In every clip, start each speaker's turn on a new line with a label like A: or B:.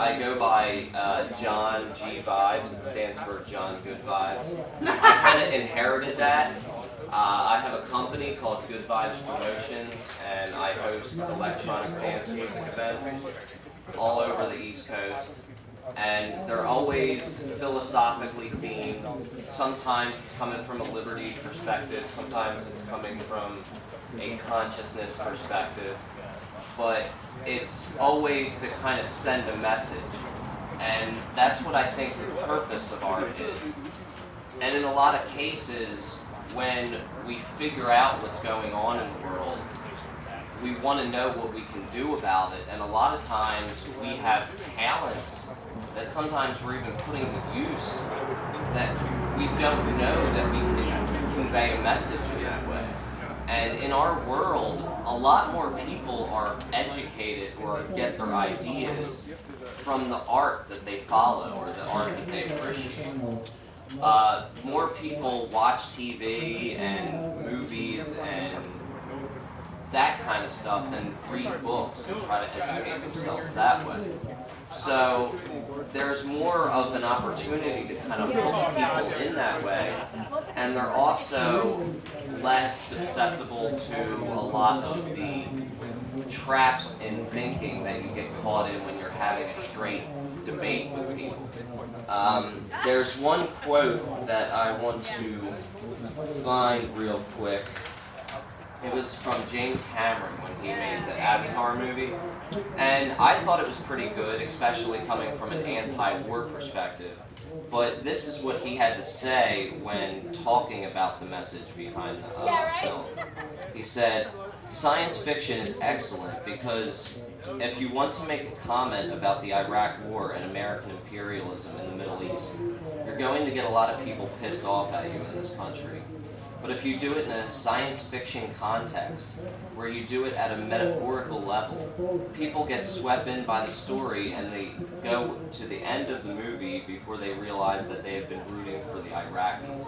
A: I go by John G Vibes. It stands for John Good Vibes. I kind of inherited that. I have a company called Good Vibes Promotions, and I host electronic dance music events all over the East Coast. And they're always philosophically themed. Sometimes it's coming from a liberty perspective, sometimes it's coming from a consciousness perspective. But it's always to kind of send a message. And that's what I think the purpose of art is. And in a lot of cases, when we figure out what's going on in the world, we want to know what we can do about it. And a lot of times we have talents that sometimes we're even putting to use that we don't know that we can convey a message in that way. And in our world, a lot more people are educated or get their ideas from the art that they follow or the art that they appreciate. More people watch TV and movies and that kind of stuff than read books and try to educate themselves that way. So there's more of an opportunity to kind of help people in that way, and they're also less susceptible to a lot of the traps in thinking that you get caught in when you're having a straight debate with people. There's one quote that I want to find real quick. It was from James Cameron when he made the Avatar movie, and I thought it was pretty good, especially coming from an anti-war perspective. But this is what he had to say when talking about the message behind the film. He said, "Science fiction is excellent because if you want to make a comment about the Iraq War and American imperialism in the Middle East, you're going to get a lot of people pissed off at you in this country. But if you do it in a science fiction context, where you do it at a metaphorical level, people get swept in by the story and they go to the end of the movie before they realize that they have been rooting for the Iraqis."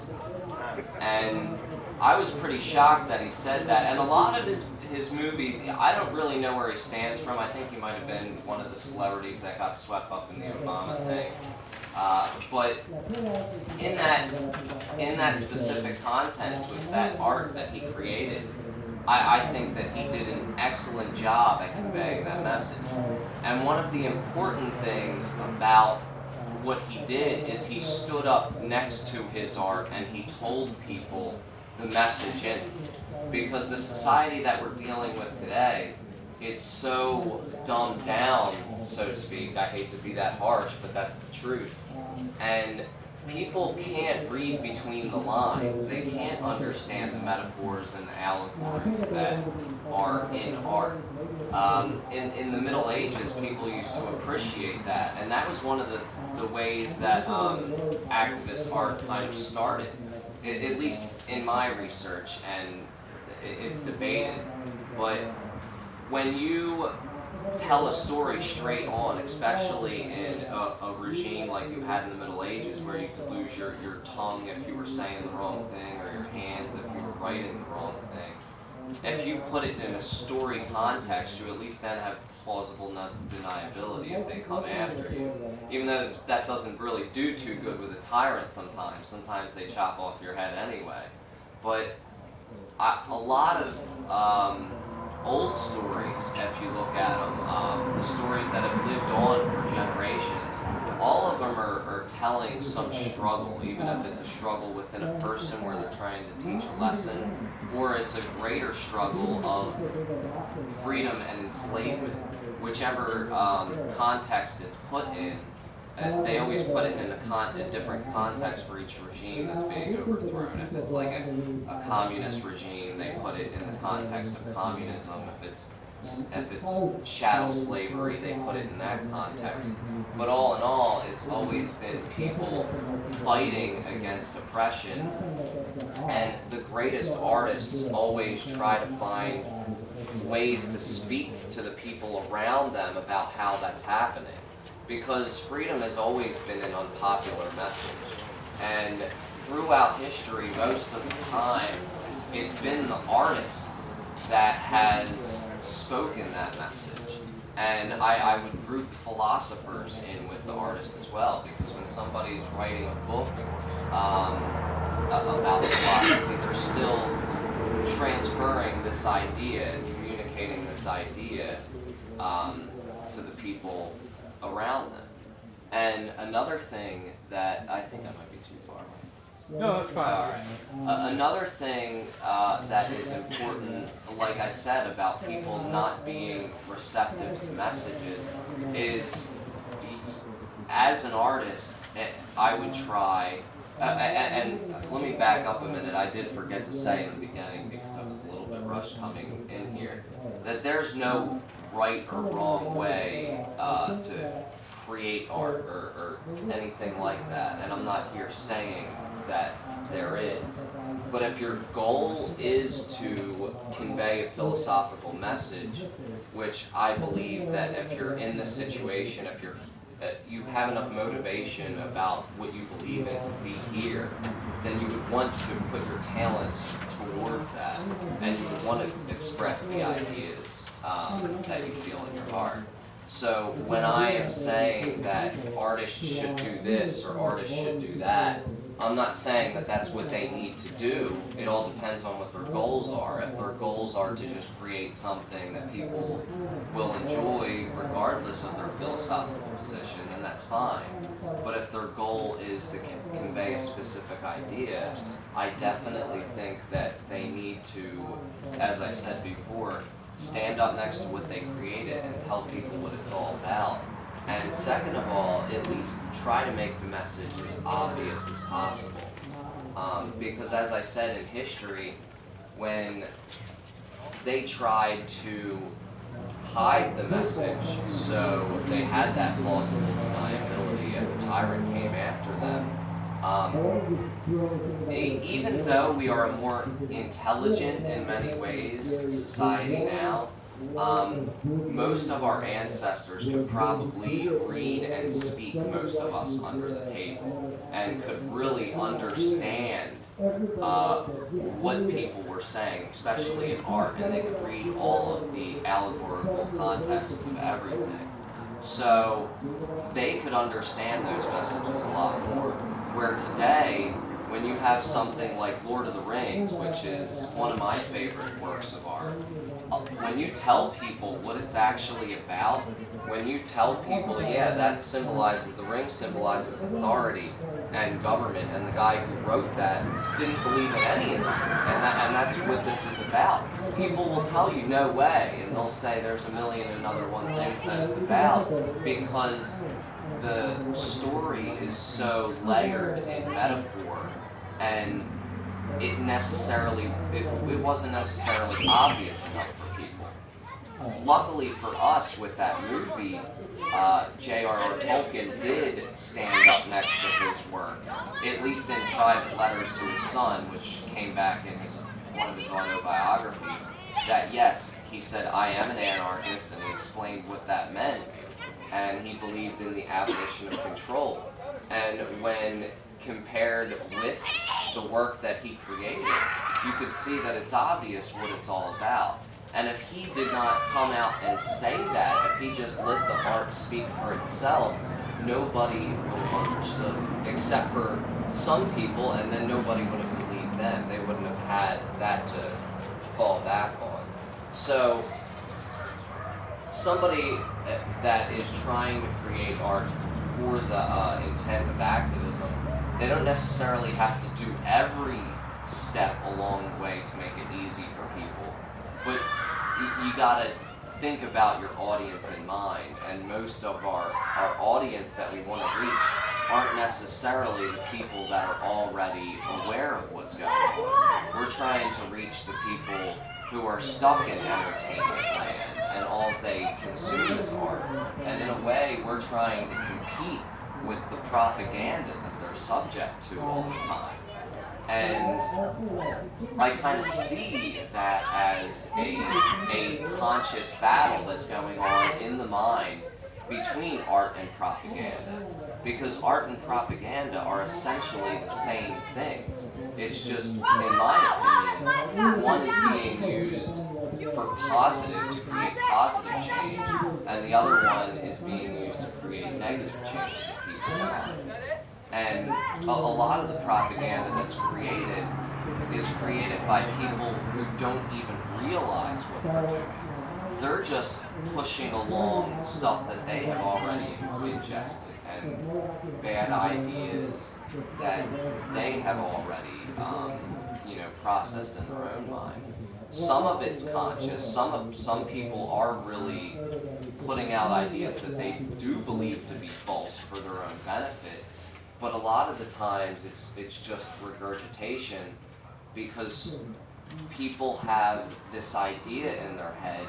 A: And I was pretty shocked that he said that. And a lot of his movies, I don't really know where he stands from. I think he might have been one of the celebrities that got swept up in the Obama thing. But in that specific context with that art that he created, I think that he did an excellent job at conveying that message. And one of the important things about what he did is he stood up next to his art and he told people the message in it. Because the society that we're dealing with today, it's so dumbed down, so to speak. I hate to be that harsh, but that's the truth. And people can't read between the lines. They can't understand the metaphors and the allegories that are in art. In the Middle Ages, people used to appreciate that, and that was one of the ways that activist art kind of started, at least in my research, and it's debated. But when you tell a story straight on, especially in a regime like you had in the Middle Ages, where you could lose your tongue if you were saying the wrong thing, or your hands if you were writing the wrong thing. If you put it in a story context, you at least then have plausible deniability if they come after you. Even though that doesn't really do too good with a tyrant sometimes. Sometimes they chop off your head anyway. But a lot of old stories, if you look at them, the stories that have lived on for generations, all of them are telling some struggle, even if it's a struggle within a person where they're trying to teach a lesson, or it's a greater struggle of freedom and enslavement, whichever context it's put in. They always put it in a different context for each regime that's being overthrown. If it's like a communist regime, they put it in the context of communism. If it's chattel slavery, they put it in that context. But all in all, it's always been people fighting against oppression. And the greatest artists always try to find ways to speak to the people around them about how that's happening. Because freedom has always been an unpopular message. And throughout history, most of the time, it's been the artist that has spoken that message. And I would group philosophers in with the artists as well, because when somebody's writing a book about philosophy, they're still transferring this idea and communicating this idea to the people around them. And another thing that I think I might be too far away.
B: No, that's fine.
A: Another thing that is important, like I said, about people not being receptive to messages is, as an artist, I would try, and let me back up a minute, I did forget to say in the beginning, because I was a little bit rushed coming in here, that there's no right or wrong way to create art or anything like that, and I'm not here saying that there is. But if your goal is to convey a philosophical message, which I believe that if you're in this situation, if you have enough motivation about what you believe in to be here, then you would want to put your talents towards that, and you would want to express the ideas that you feel in your heart. So when I am saying that artists should do this or artists should do that, I'm not saying that that's what they need to do. It all depends on what their goals are. If their goals are to just create something that people will enjoy regardless of their philosophical position, then that's fine. But if their goal is to convey a specific idea, I definitely think that they need to, as I said before, stand up next to what they created and tell people what it's all about. And second of all, at least try to make the message as obvious as possible. Because as I said in history, when they tried to hide the message so they had that plausible deniability if a tyrant came after them, even though we are a more intelligent in many ways society now, most of our ancestors could probably read and speak, most of us under the table, and could really understand what people were saying, especially in art, and they could read all of the allegorical contexts of everything. So they could understand those messages a lot more. Where today, when you have something like Lord of the Rings, which is one of my favorite works of art, when you tell people what it's actually about, when you tell people, yeah, that symbolizes, the ring symbolizes authority and government, and the guy who wrote that didn't believe in any of that, and that's what this is about. People will tell you, no way, and they'll say there's a million and other one things that it's about, because the story is so layered in metaphor, and it wasn't necessarily obvious enough for people. Luckily for us, with that movie, J.R.R. Tolkien did stand up next to his work, at least in private letters to his son, which came back in one of his autobiographies, that yes, he said, I am an anarchist, and he explained what that meant, and he believed in the abolition of control. And when compared with the work that he created, you could see that it's obvious what it's all about. And if he did not come out and say that, if he just let the art speak for itself, nobody would have understood it, except for some people, and then nobody would have believed them. They wouldn't have had that to fall back on. So somebody that is trying to create art for the intent of activism, they don't necessarily have to do every step along the way to make it easy for people. But you gotta think about your audience in mind, and most of our audience that we want to reach aren't necessarily the people that are already aware of what's going on. We're trying to reach the people who are stuck in entertainment land, and all they consume is art. And in a way, we're trying to compete with the propaganda that they're subject to all the time. And I kind of see that as a conscious battle that's going on in the mind between art and propaganda. Because art and propaganda are essentially the same things. It's just, in my opinion, one is being used for positive, to create positive change, and the other one is being used to create negative change in people's lives. And a lot of the propaganda that's created is created by people who don't even realize what they're doing. They're just pushing along stuff that they have already ingested and bad ideas that they have already, processed in their own mind. Some of it's conscious. Some people are really putting out ideas that they do believe to be false for their own benefit. But a lot of the times it's just regurgitation, because people have this idea in their head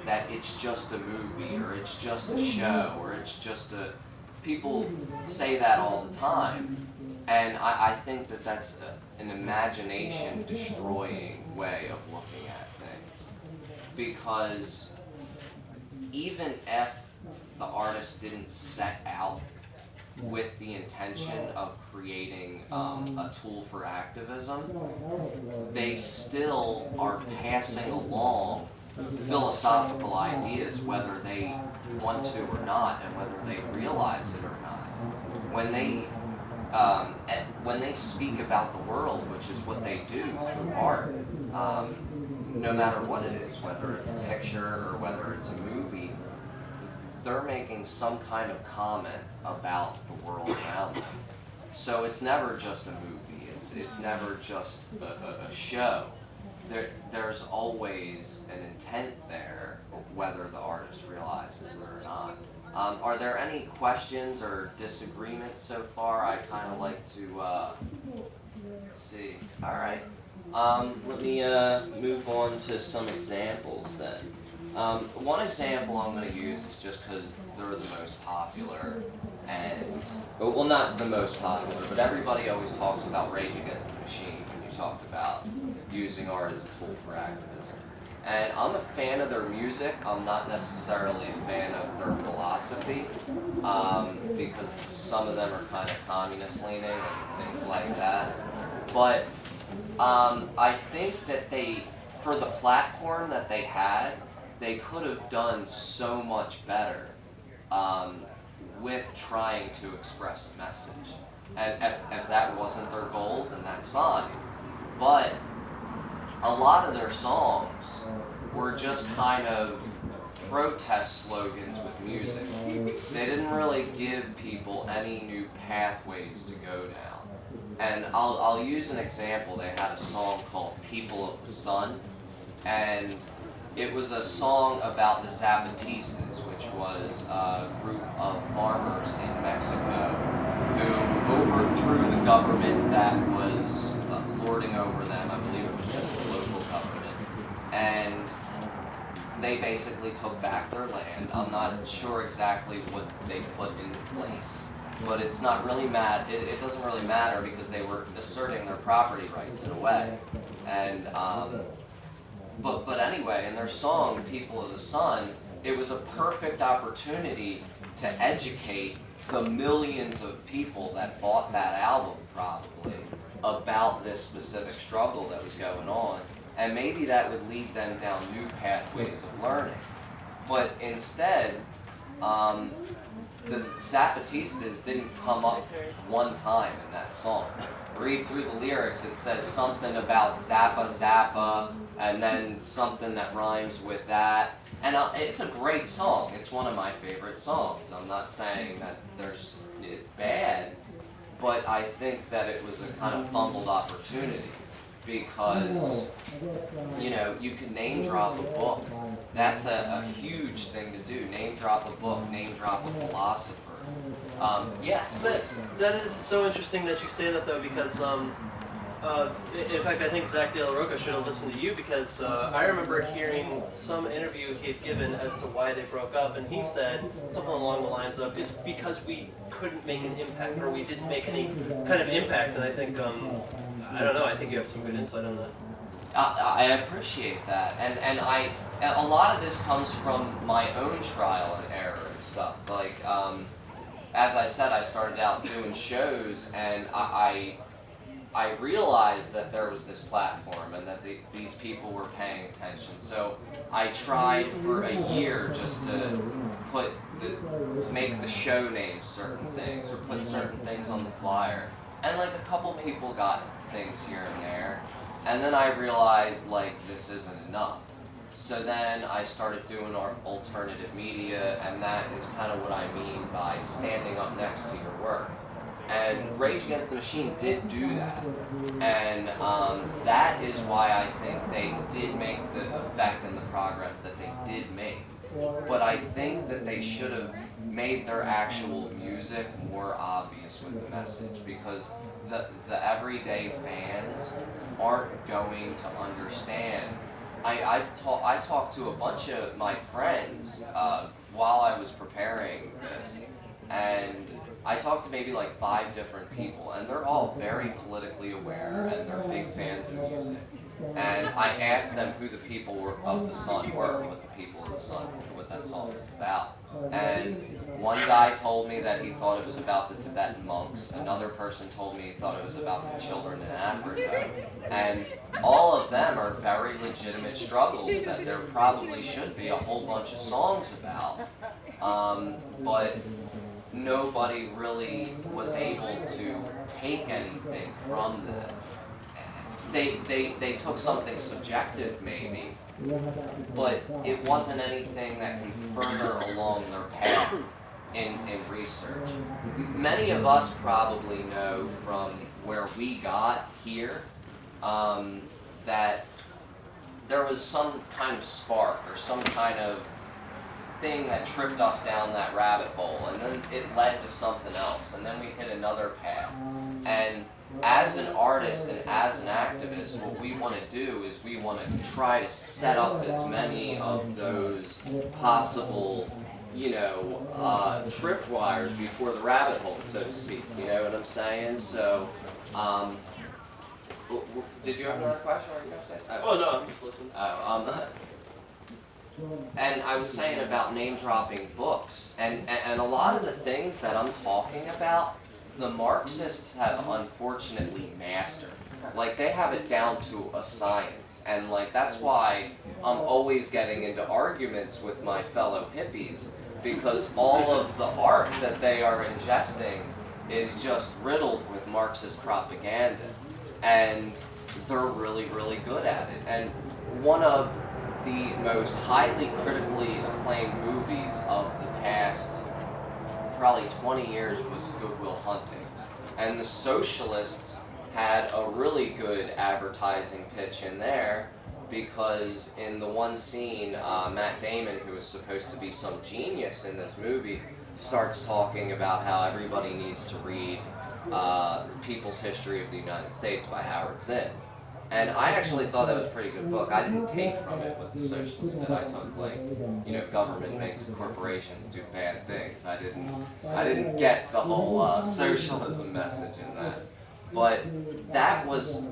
A: that it's just a movie, or it's just a show, or it's just a... People say that all the time, and I think that that's an imagination-destroying way of looking at things. Because even if the artist didn't set out with the intention of creating a tool for activism, they still are passing along philosophical ideas, whether they want to or not, and whether they realize it or not. When they speak about the world, which is what they do through art, no matter what it is, whether it's a picture or whether it's a movie, they're making some kind of comment about the world around them. So it's never just a movie. It's never just a show. There's always an intent there, whether the artist realizes it or not. Are there any questions or disagreements so far? I kind of like to see. All right. Let me move on to some examples then. One example I'm going to use is just because they're the most popular, and, well, not the most popular, but everybody always talks about Rage Against the Machine when you talked about using art as a tool for activism. And I'm a fan of their music. I'm not necessarily a fan of their philosophy, because some of them are kind of communist leaning and things like that. But I think that for the platform that they had, they could have done so much better with trying to express a message. And if that wasn't their goal, then that's fine. But a lot of their songs were just kind of protest slogans with music. They didn't really give people any new pathways to go down. And I'll use an example. They had a song called People of the Sun, and it was a song about the Zapatistas, which was a group of farmers in Mexico who overthrew the government that was lording over them. I believe it was just the local government. And they basically took back their land. I'm not sure exactly what they put into place, but it's not really it doesn't really matter, because they were asserting their property rights in a way. And but anyway, in their song People of the Sun, it was a perfect opportunity to educate the millions of people that bought that album probably about this specific struggle that was going on, and maybe that would lead them down new pathways of learning. But instead, the Zapatistas didn't come up one time in that song. Read through the lyrics, it says something about Zappa Zappa, and then something that rhymes with that. And it's a great song. It's one of my favorite songs. I'm not saying that it's bad, but I think that it was a kind of fumbled opportunity, because, you can name drop a book. That's a huge thing to do. Name drop a book, name drop a philosopher. Yes,
C: but that is so interesting that you say that, though, because in fact, I think Zach De La Roca should have listened to you, because I remember hearing some interview he had given as to why they broke up, and he said something along the lines of, it's because we couldn't make an impact, or we didn't make any kind of impact. And I think, I don't know, I think you have some good insight on that.
A: I appreciate that, and a lot of this comes from my own trial and error and stuff. Like, as I said, I started out doing shows, and I realized that there was this platform and that these people were paying attention. So I tried for a year just to make the show names certain things or put certain things on the flyer. And like a couple people got things here and there. And then I realized like this isn't enough. So then I started doing our alternative media, and that is kind of what I mean by standing up next to your work. And Rage Against the Machine did do that. And that is why I think they did make the effect and the progress that they did make. But I think that they should have made their actual music more obvious with the message, because the everyday fans aren't going to understand. I talked to a bunch of my friends while I was preparing this, and I talked to maybe like 5 different people, and they're all very politically aware, and they're big fans of music. And I asked them who the people of the Sun were, what the people of the Sun, what that song was about. And one guy told me that he thought it was about the Tibetan monks. Another person told me he thought it was about the children in Africa. And all of them are very legitimate struggles that there probably should be a whole bunch of songs about. But nobody really was able to take anything from them. They took something subjective maybe, but it wasn't anything that can further along their path in research. Many of us probably know from where we got here that there was some kind of spark or some kind of thing that tripped us down that rabbit hole, and then it led to something else, and then we hit another path. And as an artist and as an activist, what we want to do is we want to try to set up as many of those possible, tripwires before the rabbit hole, so to speak. You know what I'm saying? So, did you have another question? What were you going to say?
C: Oh no, I'm just listening.
A: And I was saying about name dropping books, and a lot of the things that I'm talking about, the Marxists have unfortunately mastered. Like, they have it down to a science, and like that's why I'm always getting into arguments with my fellow hippies, because all of the art that they are ingesting is just riddled with Marxist propaganda, and they're really, really good at it. And one of the most highly critically acclaimed movies of the past probably 20 years was Good Will Hunting. And the socialists had a really good advertising pitch in there, because in the one scene, Matt Damon, who is supposed to be some genius in this movie, starts talking about how everybody needs to read People's History of the United States by Howard Zinn. And I actually thought that was a pretty good book. I didn't take from it what the socialists did. I took government makes corporations do bad things. I didn't get the whole socialism message in that. But that was,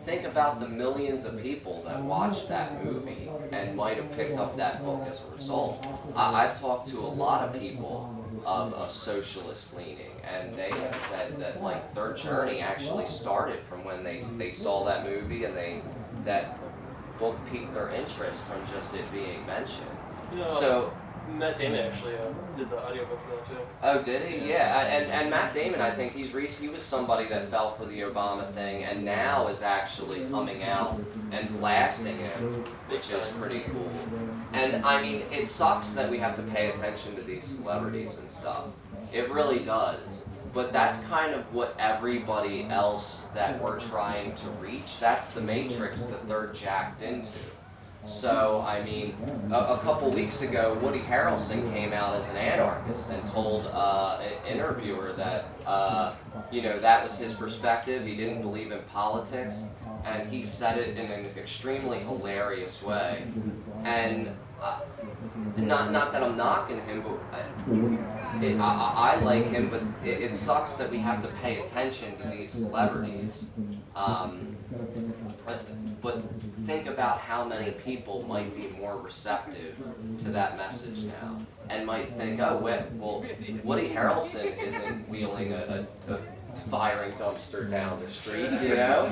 A: think about the millions of people that watched that movie and might have picked up that book as a result. I've talked to a lot of people of a socialist leaning, and they have said that like their journey actually started from when they saw that movie, and that book piqued their interest from just it being mentioned. So
C: Matt Damon actually did the audiobook for that too.
A: Oh, did he? Yeah. And Matt Damon, I think he was somebody that fell for the Obama thing, and now is actually coming out and blasting him, which is pretty cool. And I mean, it sucks that we have to pay attention to these celebrities and stuff. It really does. But that's kind of what everybody else that we're trying to reach, that's the matrix that they're jacked into. So, I mean, a couple weeks ago, Woody Harrelson came out as an anarchist and told an interviewer that, that was his perspective. He didn't believe in politics, and he said it in an extremely hilarious way. And not that I'm knocking him, but I like him, but it sucks that we have to pay attention to these celebrities. But think about how many people might be more receptive to that message now, and might think, oh, well, Woody Harrelson isn't wielding a firing dumpster down the street, you know?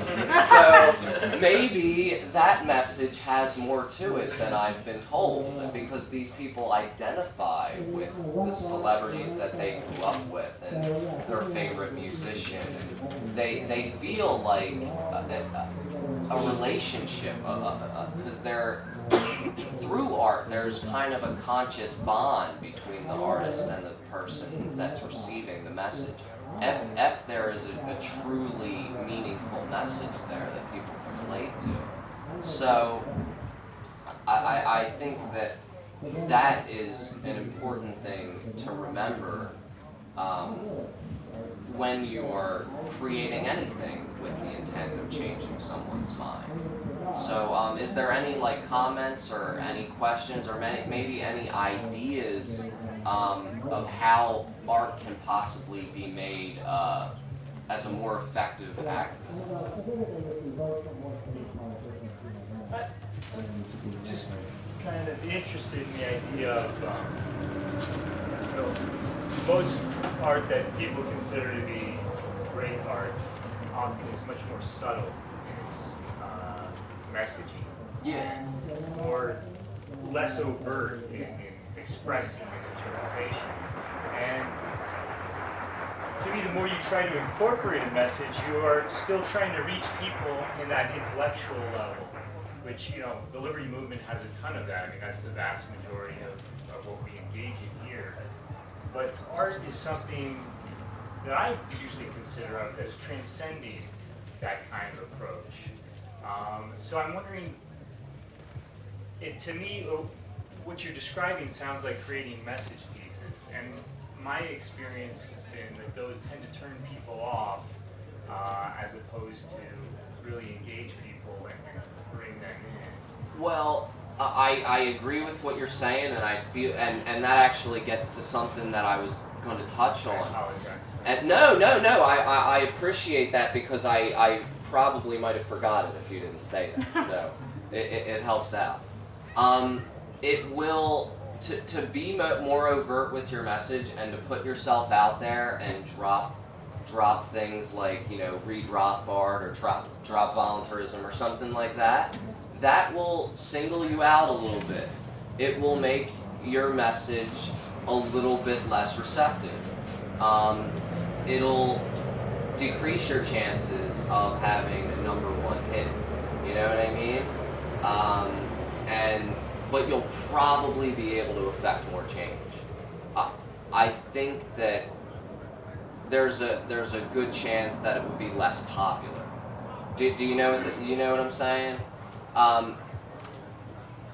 A: So maybe that message has more to it than I've been told, because these people identify with the celebrities that they grew up with and their favorite musician. And they feel like a relationship, because they're, through art, there's kind of a conscious bond between the artist and the person that's receiving the message. If there is a truly meaningful message there that people can relate to. So I think that is an important thing to remember when you are creating anything with the intent of changing someone's mind. So is there any comments or any questions or maybe any ideas of how art can possibly be made as a more effective activism?
D: Just kind of interested in the idea of most art that people consider to be great art often is much more subtle in its messaging.
A: Yeah.
D: Or less overt in expressing an interpretation. And to me, the more you try to incorporate a message, you are still trying to reach people in that intellectual level, which, the liberty movement has a ton of that. I mean, that's the vast majority of what we engage in here. But art is something that I usually consider as transcending that kind of approach. So I'm wondering, to me, what you're describing sounds like creating message pieces, and my experience has been that those tend to turn people off as opposed to really engage people and bring them in.
A: Well, I agree with what you're saying, and I feel, and that actually gets to something that I was going to touch on.
D: I apologize.
A: And no, I appreciate that, because I probably might have forgot it if you didn't say that, so it helps out. It will, to be more overt with your message and to put yourself out there and drop things like, read Rothbard or drop voluntarism or something like that, that will single you out a little bit. It will make your message a little bit less receptive. It'll decrease your chances of having a #1 hit. You know what I mean? But you'll probably be able to affect more change. I think that there's a good chance that it would be less popular. Do you know what I'm saying?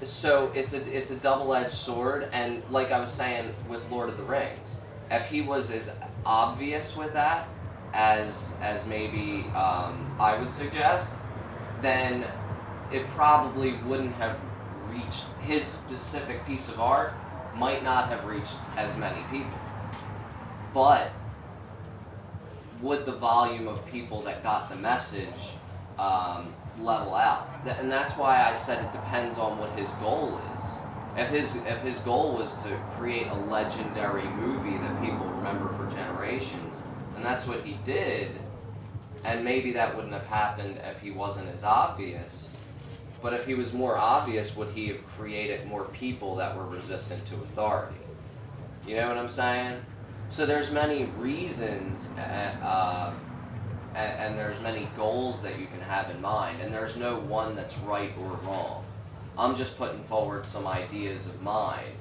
A: So it's a double-edged sword, and like I was saying with Lord of the Rings, if he was as obvious with that as maybe I would suggest, then it probably wouldn't have reached, his specific piece of art might not have reached as many people. But would the volume of people that got the message level out? And that's why I said it depends on what his goal is. If his goal was to create a legendary movie that people remember for generations, and that's what he did, and maybe that wouldn't have happened if he wasn't as obvious. But if he was more obvious, would he have created more people that were resistant to authority? You know what I'm saying? So there's many reasons, and there's many goals that you can have in mind, and there's no one that's right or wrong. I'm just putting forward some ideas of mine,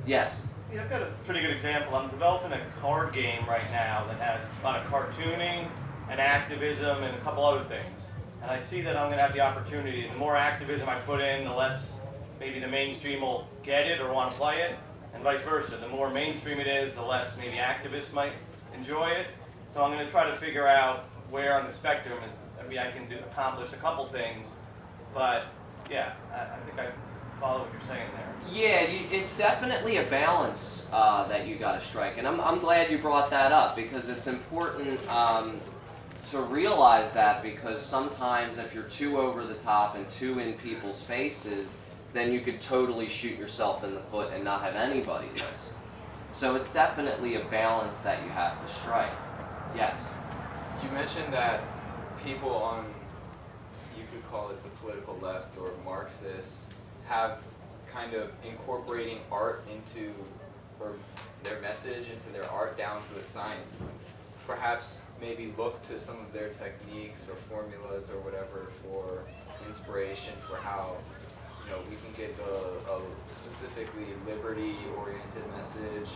A: Yes?
E: Yeah, I've got a pretty good example. I'm developing a card game right now that has a lot of cartooning and activism and a couple other things. And I see that I'm going to have the opportunity, the more activism I put in, the less maybe the mainstream will get it or want to play it, and vice versa. The more mainstream it is, the less maybe activists might enjoy it. So I'm going to try to figure out where on the spectrum, I can accomplish a couple things, but yeah, I think I follow what you're saying there.
A: Yeah, it's definitely a balance that you got to strike, and I'm glad you brought that up, because it's important to realize that, because sometimes if you're too over the top and too in people's faces, then you could totally shoot yourself in the foot and not have anybody listen. So it's definitely a balance that you have to strike. Yes.
B: You mentioned that people on, you could call it the political left or Marxists, have kind of incorporating art into, or their message into their art down to a science. Perhaps maybe look to some of their techniques or formulas or whatever for inspiration for how, you know, we can get a specifically liberty-oriented message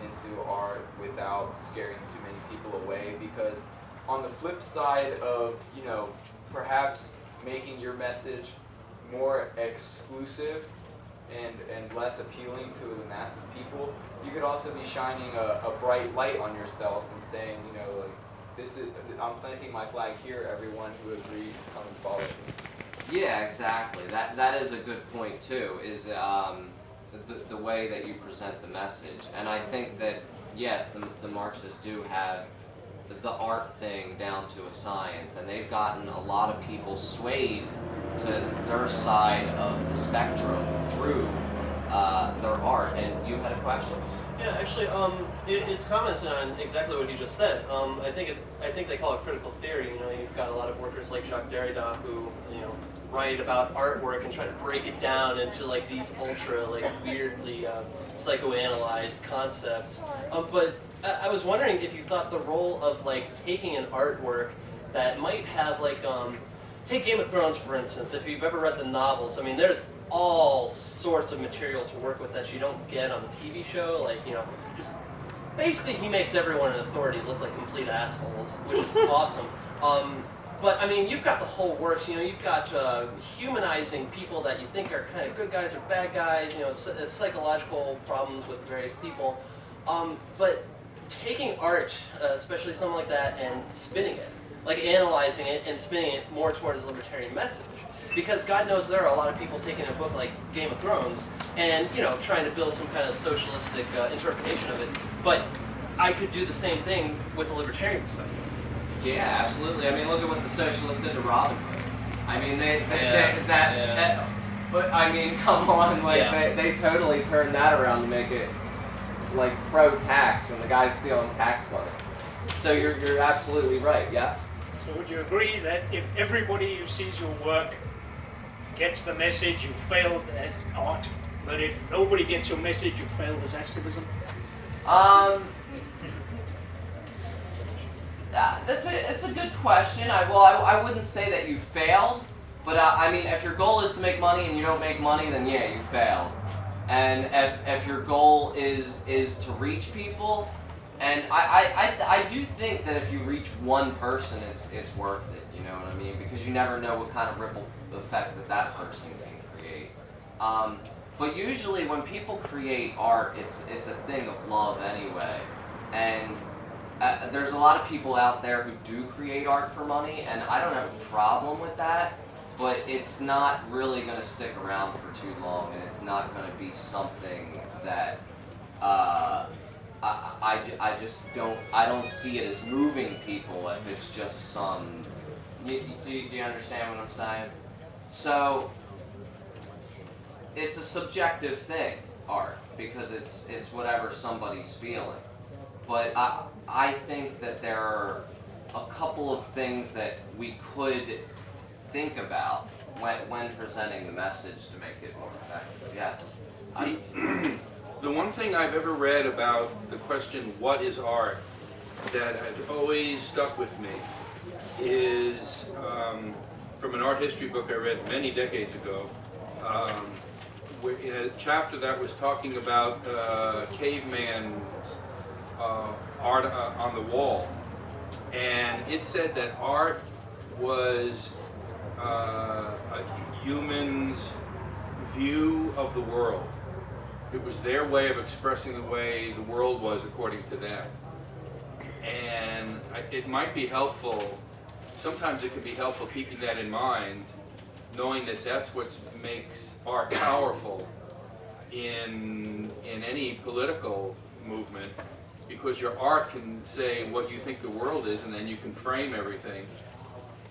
B: into art without scaring too many people away. Because on the flip side of, you know, perhaps making your message more exclusive and less appealing to the mass of people, you could also be shining a bright light on yourself and saying, you know, like, this is, I'm planting my flag here, everyone who agrees, come and follow me.
A: Yeah, exactly. That is a good point too, is the way that you present the message. And I think that, yes, the Marxists do have the art thing down to a science, and they've gotten a lot of people swayed to their side of the spectrum through their art. And you had a question?
C: Yeah, actually, it's commenting on exactly what you just said. I think they call it critical theory. You know, you've got a lot of workers like Jacques Derrida who, you know, write about artwork and try to break it down into like these ultra, like weirdly psychoanalyzed concepts. But I was wondering if you thought the role of like taking an artwork that might have like, take Game of Thrones for instance. If you've ever read the novels, I mean, there's all sorts of material to work with that you don't get on the TV show. Like, you know, just basically he makes everyone in authority look like complete assholes, which is awesome. But I mean, you've got the whole works. You know, you've got humanizing people that you think are kind of good guys or bad guys. You know, psychological problems with various people. But taking art, especially something like that, and spinning it, like analyzing it and spinning it more towards a libertarian message. Because God knows there are a lot of people taking a book like Game of Thrones and, you know, trying to build some kind of socialistic interpretation of it. But I could do the same thing with a libertarian perspective.
A: Yeah, absolutely. I mean, look at what the socialists did to Robin Hood. I mean, but I mean, come on, like they totally turned that around to make it like pro-tax when the guy's stealing tax money. So you're absolutely right. Yes.
F: So would you agree that if everybody who sees your work gets the message, you failed as art, but if nobody gets your message, you failed as activism?
A: It's a good question. I wouldn't say that you failed, but I mean, if your goal is to make money and you don't make money, then yeah, you failed. And if your goal is to reach people, and I do think that if you reach one person, it's worth it. You know what I mean? Because you never know what kind of ripple effect that person can create. But usually when people create art, it's a thing of love anyway. And there's a lot of people out there who do create art for money, and I don't have a problem with that, but it's not really going to stick around for too long, and it's not going to be something that I just don't see it as moving people if it's just some, do you understand what I'm saying? So it's a subjective thing, art, because it's whatever somebody's feeling. But I think that there are a couple of things that we could think about when presenting the message to make it more effective. Yes.
G: The one thing I've ever read about the question, what is art, that has always stuck with me is from an art history book I read many decades ago, in a chapter that was talking about caveman art on the wall, and it said that art was a human's view of the world. It was their way of expressing the way the world was according to them. And it might be helpful, sometimes it can be helpful keeping that in mind, knowing that that's what makes art powerful in any political movement, because your art can say what you think the world is, and then you can frame everything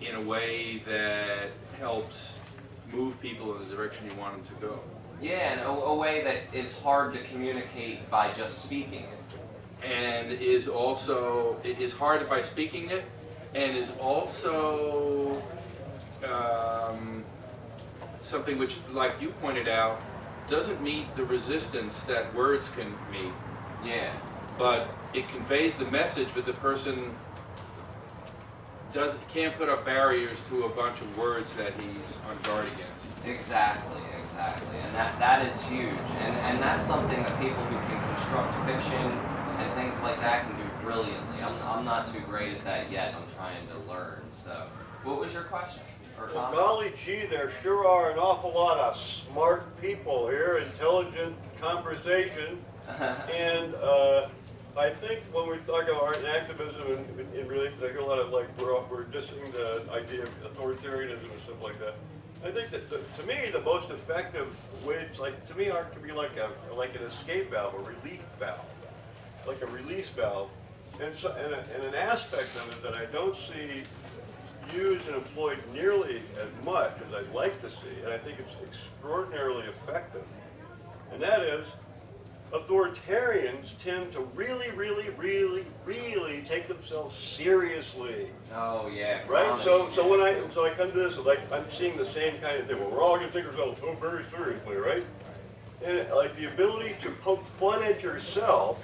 G: in a way that helps move people in the direction you want them to go.
A: Yeah, and a way that is hard to communicate by just speaking it.
G: and is also, it is hard by speaking it, and is also something which, like you pointed out, doesn't meet the resistance that words can meet,
A: Yeah.
G: but it conveys the message, but the person can't put up barriers to a bunch of words that he's on guard against.
A: Exactly, exactly. And that is huge. And that's something that people who can construct fiction and things like that can do brilliantly. I'm not too great at that yet. I'm trying to learn. So, what was your question? Or
H: Well,
A: comment?
H: golly gee, there sure are an awful lot of smart people here, intelligent conversation, and I think when we talk about art and activism, and really, there's a lot of like we're dissing the idea of authoritarianism and stuff like that. I think that to me the most effective way, it's like to me, art can be like an escape valve, a relief valve, like a release valve, and so and an aspect of it that I don't see used and employed nearly as much as I'd like to see, and I think it's extraordinarily effective, and that is authoritarians tend to really take themselves seriously.
A: Oh yeah.
H: Right?
A: comedy,
H: So
A: yeah.
H: when I come to this, like I'm seeing the same kind of thing. Well, we're all gonna take ourselves so very seriously, right? And like the ability to poke fun at yourself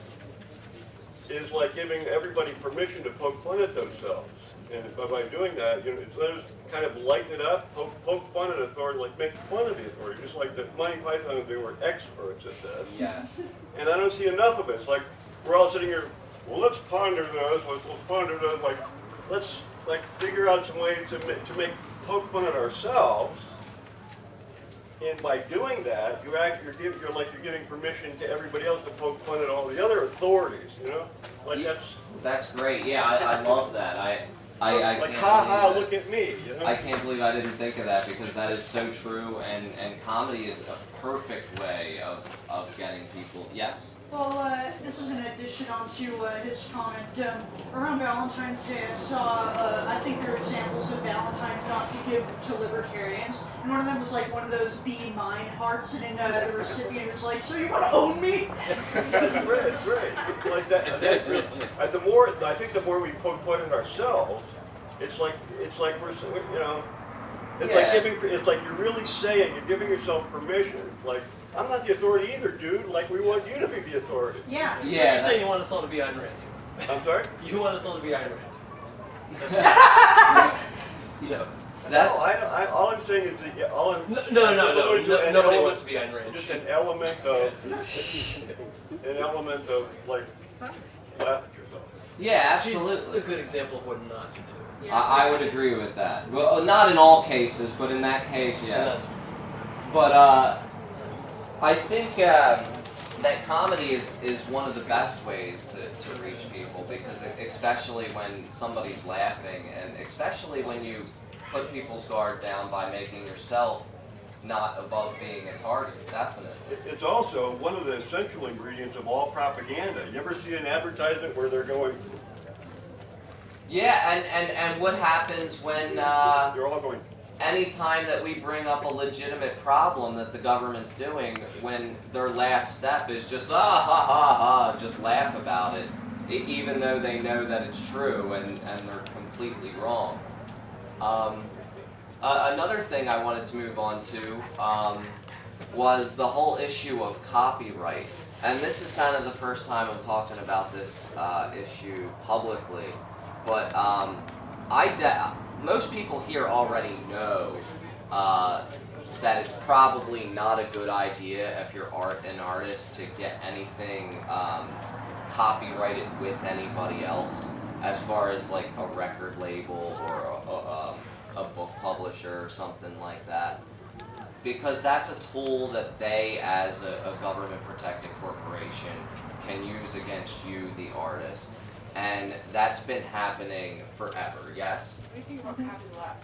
H: is like giving everybody permission to poke fun at themselves. And by doing that, you know, it's just kind of lighten it up, poke fun at authority, like make fun of the authority, just like the Monty Python, they were experts at this.
A: Yes.
H: And I don't see enough of it. It's like we're all sitting here, well, let's ponder this, let's ponder this, like let's like figure out some way to make poke fun at ourselves. And by doing that, you're giving permission to everybody else to poke fun at all the other authorities, you know? Like
A: Yeah, that's great. Yeah, I love that. I
H: like
A: can't
H: ha ha,
A: believe
H: look at me, you know?
A: I can't believe I didn't think of that, because that is so true, and comedy is a perfect way of getting people. Yes.
I: Well, this is an addition onto his comment. Around Valentine's Day, I saw, I think there are examples of Valentine's not to give to libertarians, and one of them was like one of those be mine hearts, and then the recipient was like, so you want to own me?
H: That's great. Like that, I think the more we poke fun at ourselves, it's like we're, you know, it's like you're really saying, you're giving yourself permission. Like, I'm not the authority either, dude. Like, we want you to be the authority.
I: Yeah.
C: So
A: Yeah.
C: you're saying you want us all to be Ayn Rand.
H: I'm sorry?
C: You want us all to be Ayn Rand.
A: You know, that's.
H: No, all I'm saying is that all I'm
C: No.
H: an
C: Nobody
H: element-
C: wants to be Ayn Rand.
H: Just an element of like laugh at yourself.
A: Yeah,
C: She's
A: absolutely.
C: a good example of what not to do.
A: I would agree with that. Well, not in all cases, but in that case,
C: And
A: yeah.
C: that's
A: But I think that comedy is one of the best ways to reach people, because especially when somebody's laughing, and especially when you put people's guard down by making yourself not above being a target, definitely.
H: It's also one of the essential ingredients of all propaganda. You ever see an advertisement where they're going,
A: Yeah, and what happens when
H: they're all going,
A: anytime that we bring up a legitimate problem that the government's doing, when their last step is just ha ha, just laugh about it, even though they know that it's true and they're completely wrong. Another thing I wanted to move on to was the whole issue of copyright. And this is kind of the first time I'm talking about this issue publicly, but most people here already know that it's probably not a good idea if you're an artist to get anything copyrighted with anybody else, as far as like a record label or a book publisher or something like that, because that's a tool that they, as a government protected corporation, can use against you, the artist. And that's been happening forever, yes?
J: What do you think about copyleft?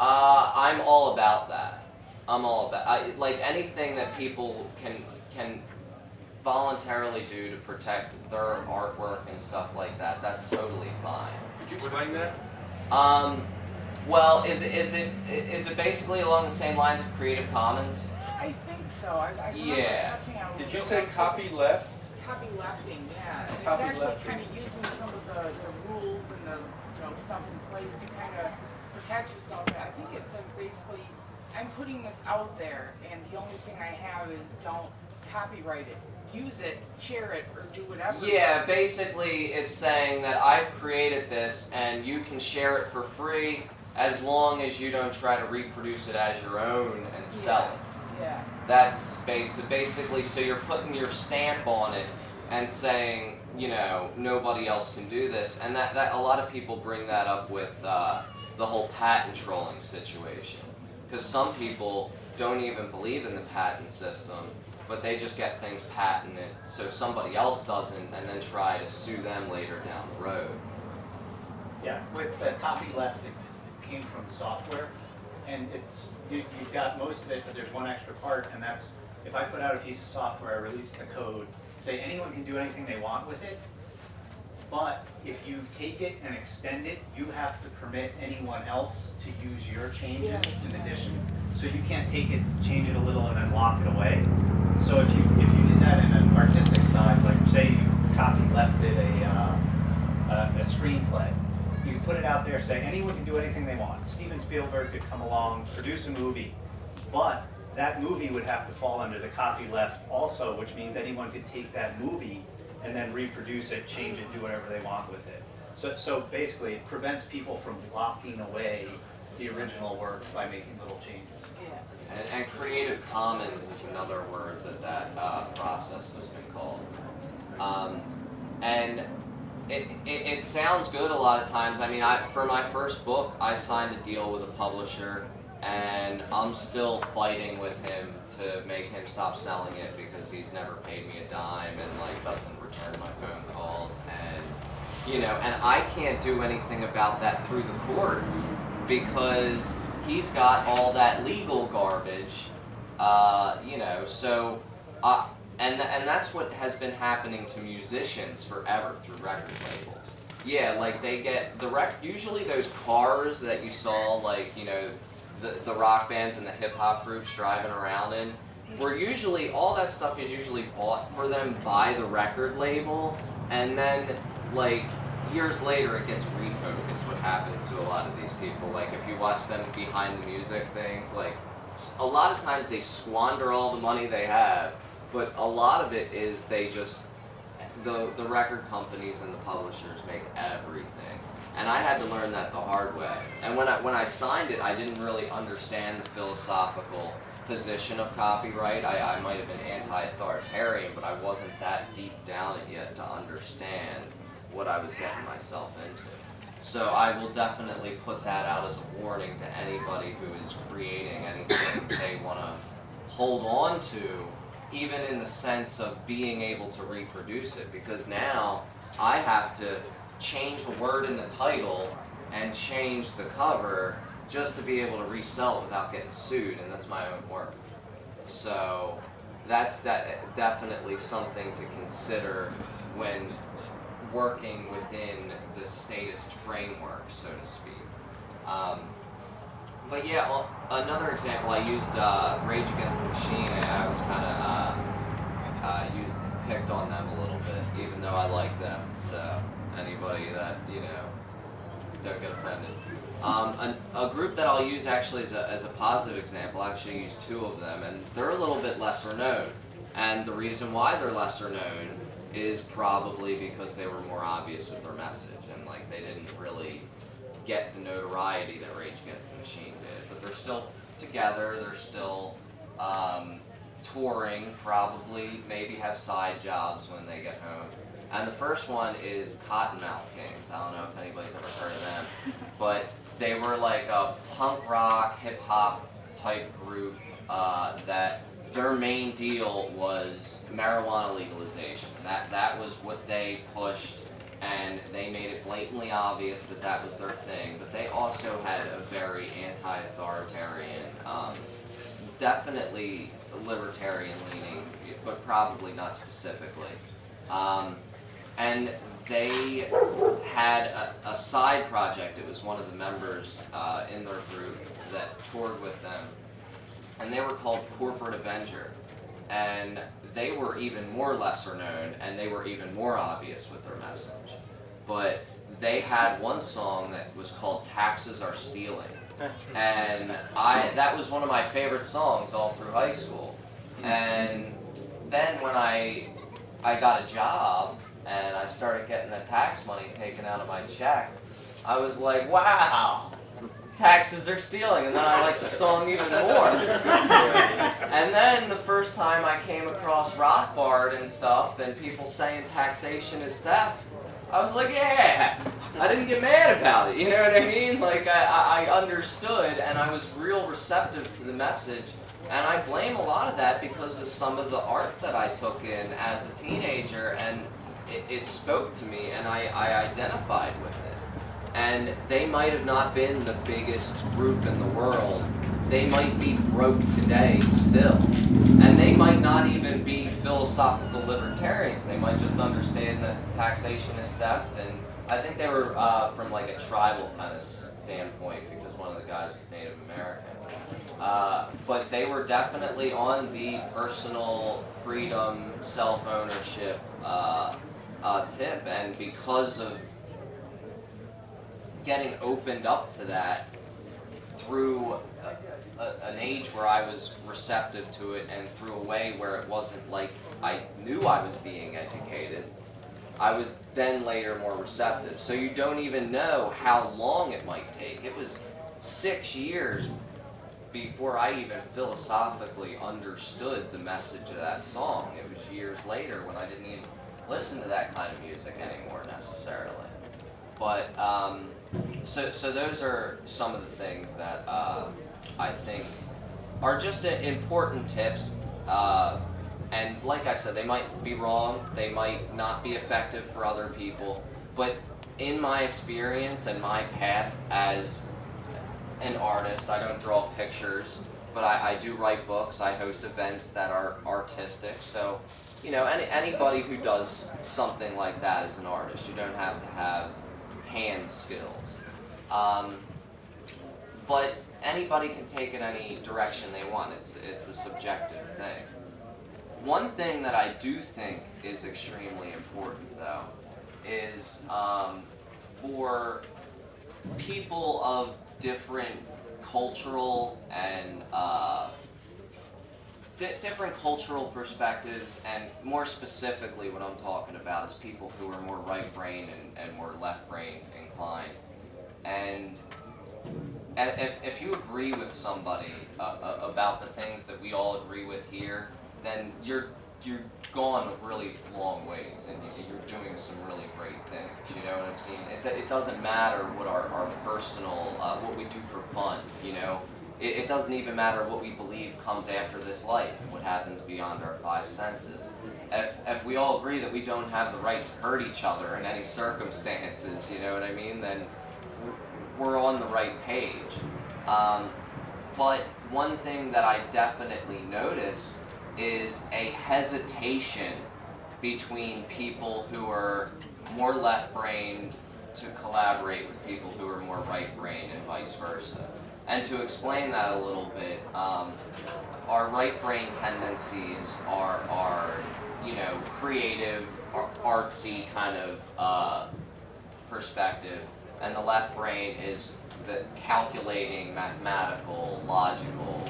A: I'm all about that. I'm all about like anything that people can voluntarily do to protect their artwork and stuff like that. That's totally fine.
G: Could you explain that?
A: Well, is it basically along the same lines of Creative Commons?
J: I think so. I remember
A: Yeah.
J: touching on
G: Did you say copy left?
J: Copylefting, yeah. And it's
C: Copylefting.
J: actually kind of using some of the rules and the stuff in place to kind of protect yourself. I think it says basically, I'm putting this out there, and the only thing I have is don't copyright it. Use it, share it, or do whatever.
A: Yeah, basically it's saying that I've created this and you can share it for free as long as you don't try to reproduce it as your own and sell it.
J: Yeah.
A: That's basically, so you're putting your stamp on it and saying, nobody else can do this. And that a lot of people bring that up with the whole patent trolling situation. Because some people don't even believe in the patent system, but they just get things patented so somebody else doesn't and then try to sue them later down the road.
K: Yeah, with copyleft, it came from software, and you've got most of it, but there's one extra part, and that's if I put out a piece of software, I release the code, say anyone can do anything they want with it, but if you take it and extend it, you have to permit anyone else to use your changes in addition. So you can't take it, change it a little, and then lock it away. So if you did that in an artistic side, like say you copylefted a screenplay, you could put it out there, say anyone can do anything they want. Steven Spielberg could come along, produce a movie, but that movie would have to fall under the copyleft also, which means anyone could take that movie and then reproduce it, change it, do whatever they want with it. So basically, it prevents people from locking away the original work by making little changes.
A: And Creative Commons is another word that process has been called. And it sounds good a lot of times. I mean, for my first book, I signed a deal with a publisher, and I'm still fighting with him to make him stop selling it because he's never paid me a dime and doesn't return my phone calls, and and I can't do anything about that through the courts because he's got all that legal garbage, so and that's what has been happening to musicians forever through record labels. Yeah, they get usually those cars that you saw, the rock bands and the hip hop groups driving around in, were usually, all that stuff is usually bought for them by the record label, and then years later it gets repoed is what happens to a lot of these people. If you watch them behind the music things, a lot of times they squander all the money they have, but a lot of it is they just, the record companies and the publishers make everything. And I had to learn that the hard way. And when I signed it, I didn't really understand the philosophical position of copyright. I might have been anti-authoritarian, but I wasn't that deep down it yet to understand what I was getting myself into. So I will definitely put that out as a warning to anybody who is creating anything they want to hold on to, even in the sense of being able to reproduce it, because now I have to change a word in the title and change the cover just to be able to resell it without getting sued, and that's my own work. So that's definitely something to consider when working within the statist framework, so to speak. But yeah, another example, I used Rage Against the Machine, and I was kind of picked on them a little bit, even though I like them. So anybody that, don't get offended. A group that I'll use actually as a positive example, I actually use two of them, and they're a little bit lesser known. And the reason why they're lesser known is probably because they were more obvious with their message, and they didn't really get the notoriety that Rage Against the Machine did. But they're still together, they're still touring, probably, maybe have side jobs when they get home. And the first one is Cottonmouth Kings. I don't know if anybody's ever heard of them, but they were a punk rock, hip hop type group that their main deal was marijuana legalization. That was what they pushed, and they made it blatantly obvious that that was their thing. But they also had a very anti-authoritarian, definitely libertarian leaning, but probably not specifically. And they had a side project. It was one of the members in their group that toured with them, and they were called Corporate Avenger. And they were even more lesser known and they were even more obvious with their message. But they had one song that was called Taxes Are Stealing. And that was one of my favorite songs all through high school. And then when I got a job and I started getting the tax money taken out of my check, I was like, wow, taxes are stealing. And then I liked the song even more. And then the first time I came across Rothbard and stuff and people saying taxation is theft, I was like, yeah, I didn't get mad about it, you know what I mean? Like, I understood and I was real receptive to the message. And I blame a lot of that because of some of the art that I took in as a teenager, and it spoke to me and I identified with it. And they might have not been the biggest group in the world. They might be broke today still. And they might not even be philosophical libertarians. They might just understand that taxation is theft. And I think they were from like a tribal kind of standpoint because one of the guys was Native American. But they were definitely on the personal freedom, self-ownership tip. And because of getting opened up to that through an age where I was receptive to it and through a way where it wasn't like I knew I was being educated, I was then later more receptive. So you don't even know how long it might take. It was 6 years before I even philosophically understood the message of that song. It was years later when I didn't even listen to that kind of music anymore necessarily. But so those are some of the things that I think are just important tips. And like I said, they might be wrong, they might not be effective for other people, but in my experience and my path as an artist, I don't draw pictures, but I do write books, I host events that are artistic, so you know, anybody who does something like that is an artist. You don't have to have hand skills. But anybody can take it any direction they want. It's a subjective thing. One thing that I do think is extremely important, though, is for people of different cultural and different cultural perspectives, and more specifically what I'm talking about is people who are more right-brain and more left-brain inclined. And if you agree with somebody about the things that we all agree with here, then you're gone a really long ways, and you're doing some really great things. You know what I'm saying? It doesn't matter what our personal, what we do for fun. You know, it doesn't even matter what we believe comes after this life, what happens beyond our five senses. If we all agree that we don't have the right to hurt each other in any circumstances, you know what I mean? Then we're on the right page. But one thing that I definitely notice is a hesitation between people who are more left-brained to collaborate with people who are more right-brained and vice versa. And to explain that a little bit, our right-brain tendencies are you know, creative, artsy kind of perspective, and the left brain is the calculating, mathematical, logical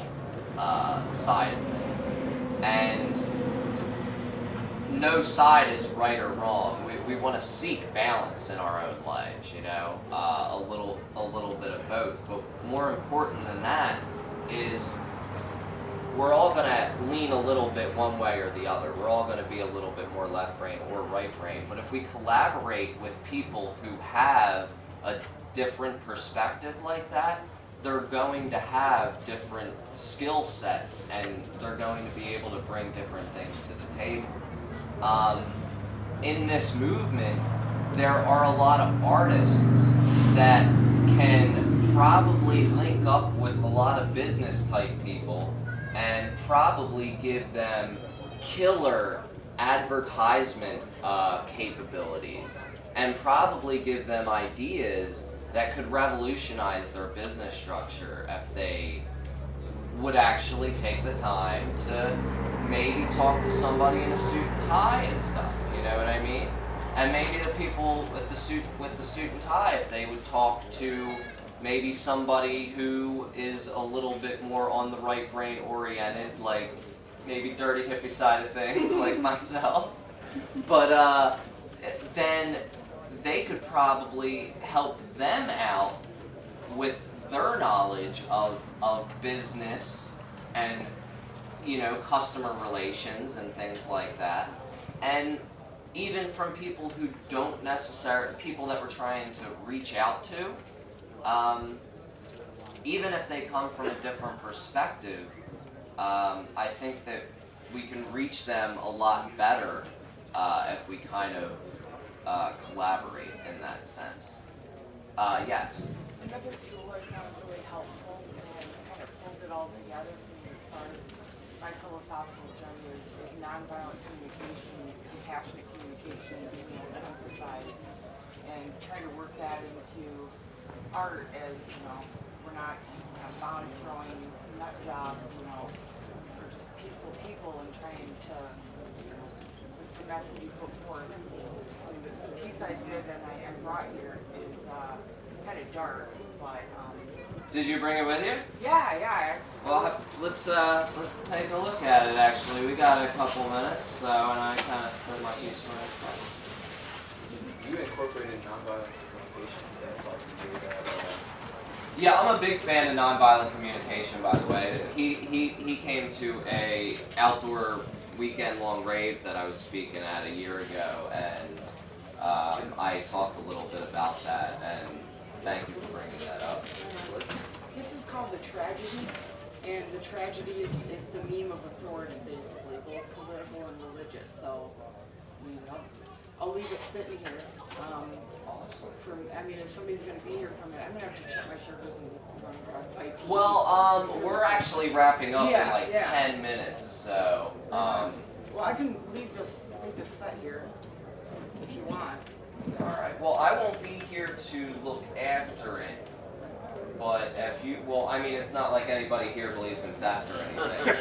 A: side of things. And no side is right or wrong. We want to seek balance in our own lives, you know, a little bit of both. But more important than that is we're all going to lean a little bit one way or the other. We're all going to be a little bit more left brain or right brain. But if we collaborate with people who have a different perspective like that, they're going to have different skill sets and they're going to be able to bring different things to the table. In this movement, there are a lot of artists that can probably link up with a lot of business type people and probably give them killer advertisement capabilities and probably give them ideas that could revolutionize their business structure if they would actually take the time to maybe talk to somebody in a suit and tie and stuff, you know what I mean? And maybe the people with the suit and tie, if they would talk to maybe somebody who is a little bit more on the right brain oriented, like maybe dirty hippie side of things, like myself. But then they could probably help them out with their knowledge of business and, you know, customer relations and things like that. And even from people who don't necessarily, people that we're trying to reach out to, even if they come from a different perspective, I think that we can reach them a lot better if we kind of collaborate in that sense. Yes?
J: Another tool I found really helpful, and it's kind of pulled it all together for me as far as my philosophical agenda is nonviolent communication, compassionate communication, being able to empathize, and trying to work that into art as, you know, we're not bound throwing nut jobs, you know, we're just peaceful people and trying to, you know, the message you put forth. I mean, the piece I did and I brought here is kind of dark, but
A: Did you bring it with you?
J: yeah, actually.
A: Well, let's take a look at it. Actually, we got a couple minutes, so and I kind of said my piece right.
B: You incorporated nonviolent communication. That's like you that.
A: Yeah, I'm a big fan of nonviolent communication. By the way, he came to a outdoor weekend-long rave that I was speaking at a year ago, and I talked a little bit about that. And thank you for bringing that up.
J: This is called the tragedy, and the tragedy is the meme of authority, basically, both political and religious. So, you know, I'll leave it sitting here. I mean, if somebody's going to be here from it, I'm going to have to check my servers and run by TV.
A: Well, we're actually wrapping up in like
J: Yeah.
A: 10 minutes, so.
J: Well, I can leave this set here if you want.
A: All right. Well, I won't be here to look after it, but if you, well, I mean, it's not like anybody here believes in theft or anything.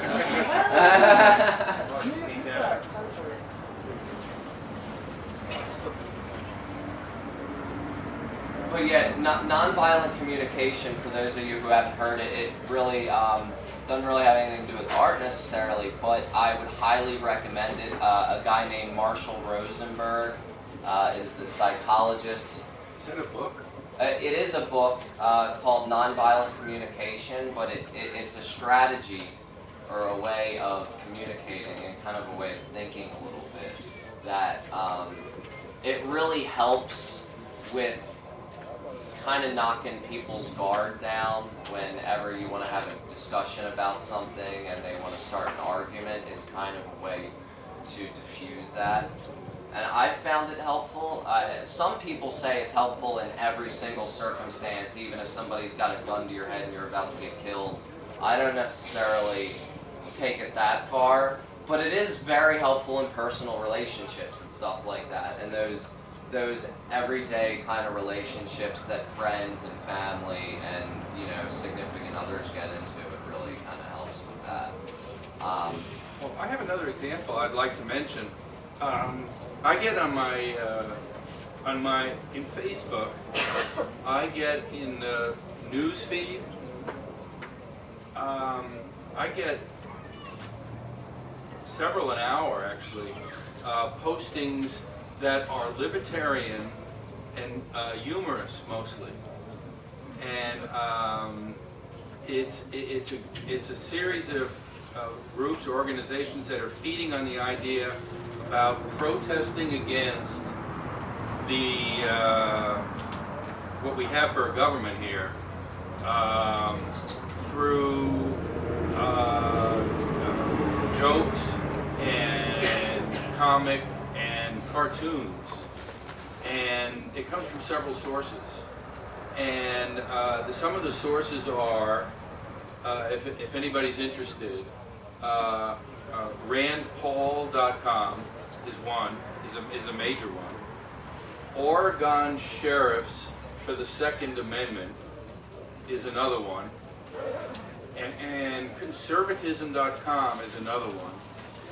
A: But yeah, nonviolent communication, for those of you who haven't heard it, it really doesn't really have anything to do with art necessarily, but I would highly recommend it. A guy named Marshall Rosenberg is the psychologist.
G: Is that a book?
A: It is a book called Nonviolent Communication, but it's a strategy or a way of communicating and kind of a way of thinking a little bit that it really helps with kind of knocking people's guard down whenever you want to have a discussion about something and they want to start an argument. It's kind of a way to diffuse that. And I found it helpful. Some people say it's helpful in every single circumstance, even if somebody's got a gun to your head and you're about to get killed. I don't necessarily take it that far, but it is very helpful in personal relationships and stuff like that. And those everyday kind of relationships that friends and family and, you know, significant others get into, it really kind of helps with that.
G: Well, I have another example I'd like to mention. I get on my in Facebook, I get in the news feed, I get several an hour actually, postings that are libertarian and humorous mostly, and it's a series of groups or organizations that are feeding on the idea about protesting against the what we have for a government here through jokes and comic and cartoons, and it comes from several sources. And some of the sources are, if anybody's interested, randpaul.com is one, is a major one. Oregon Sheriffs for the Second Amendment is another one. And conservatism.com is another one,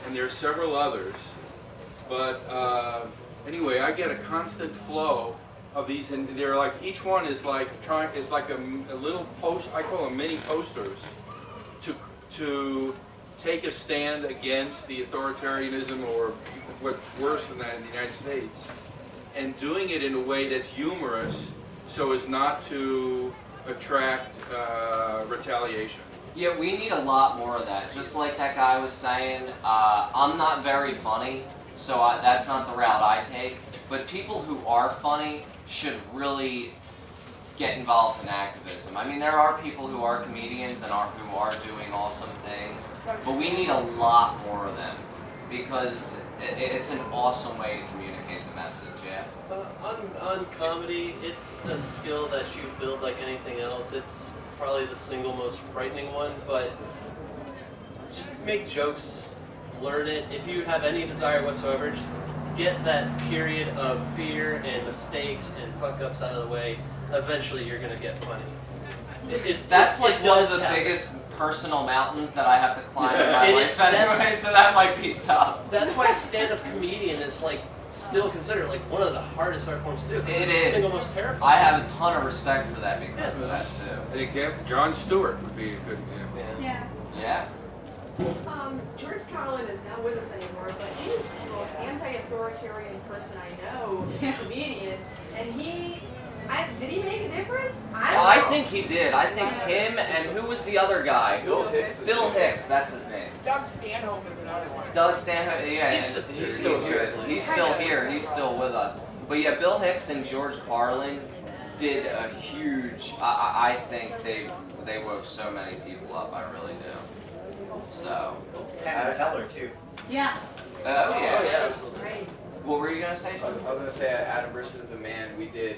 G: and there are several others. But anyway, I get a constant flow of these, and they're like, each one is like a little post. I call them mini posters to take a stand against the authoritarianism, or what's worse than that in the United States, and doing it in a way that's humorous so as not to attract retaliation.
A: Yeah, we need a lot more of that. Just like that guy was saying, I'm not very funny, so that's not the route I take. But people who are funny should really get involved in activism. I mean, there are people who are comedians and who are doing awesome things, but we need a lot more of them, because it's an awesome way to communicate the message, yeah.
C: On comedy, it's a skill that you build like anything else. It's probably the single most frightening one, but just make jokes, learn it. If you have any desire whatsoever, just get that period of fear and mistakes and fuck-ups out of the way. Eventually you're gonna get funny.
A: That's like one of the
C: happen.
A: biggest personal mountains that I have to climb in my
C: And
A: life anyway, so that might be tough.
C: That's why stand-up comedian is like still considered like one of the hardest art forms to do.
A: It
C: It's
A: is.
C: the single most terrifying.
A: I have a ton of respect for that because of that too.
G: An example, Jon Stewart would be a good example.
I: Yeah.
A: Yeah.
L: George Carlin is not with us anymore, but he's the most anti-authoritarian person I know. He's a comedian, and did he make a difference?
A: I think he did. I think him and who was the other guy?
B: Bill Hicks.
A: Bill Hicks, that's his name.
J: Doug Stanhope is another one.
A: Doug Stanhope, yeah,
C: He's
A: and
C: just-
A: still good. He's still here. He's still with us. But yeah, Bill Hicks and George Carlin did a huge. I think they woke so many people up. I really do. So.
K: Penn Teller too.
I: Yeah.
A: Oh yeah.
C: Oh yeah, absolutely.
L: Right.
A: What were you gonna say,
B: I
A: John?
B: was gonna say at Adam versus the Man, we did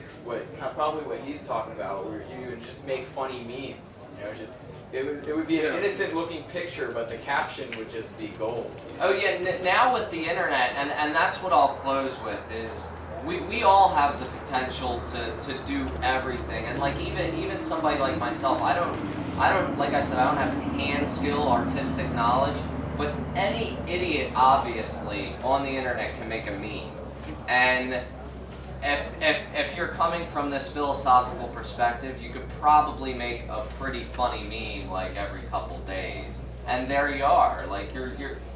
B: probably what he's talking about, where you would just make funny memes. You know, just it would be an innocent looking picture, but the caption would just be gold. You know?
A: Oh yeah, now with the internet, and that's what I'll close with is we all have the potential to do everything, and like even somebody like myself, I don't like I said, I don't have hand skill, artistic knowledge. But any idiot, obviously, on the internet can make a meme. And if you're coming from this philosophical perspective, you could probably make a pretty funny meme like every couple days. And there you are. Like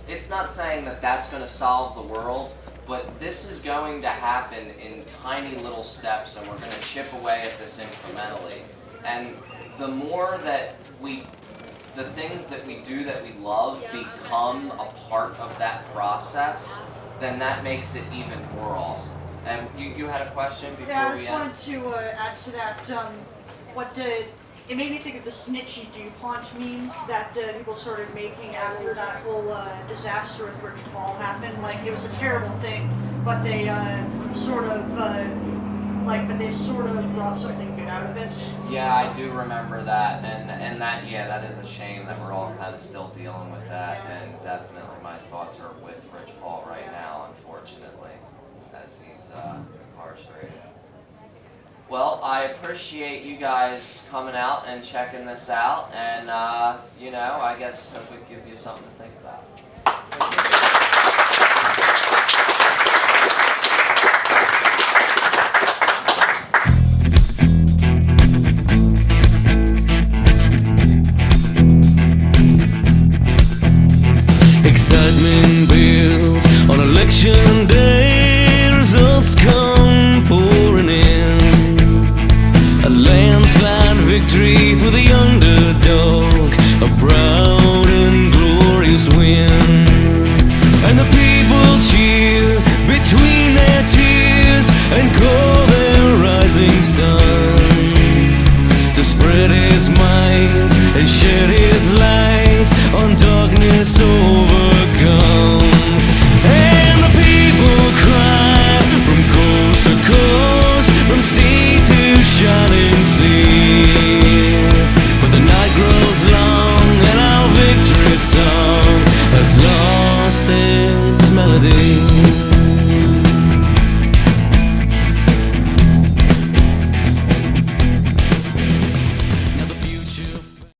A: it's not saying that that's going to solve the world, but this is going to happen in tiny little steps, and we're going to chip away at this incrementally. And the more that the things that we do that we love become a part of that process, then that makes it even more awesome. And you had a question before
I: Yeah, I
A: we
I: just
A: end?
I: wanted to add to that. It made me think of the Snitchy DuPont memes that people started making after that whole disaster with Rich Paul happened. Like, it was a terrible thing, but they sort of brought something good out of it.
A: Yeah, I do remember that, and that is a shame that we're all kind of still dealing with that, and definitely my thoughts are with Rich Paul right now, unfortunately, as he's incarcerated. Well, I appreciate you guys coming out and checking this out, and I guess hope we give you something to think about.
M: Excitement builds on election day. Results come pouring in. A landslide victory for the underdog. A proud and glorious win. And the people cheer between their tears and call their rising sun to spread his might and shed his light on darkness overcome. And the people cry from coast to coast, from sea to shining sea. But the night grows long and our victory song has lost its melody.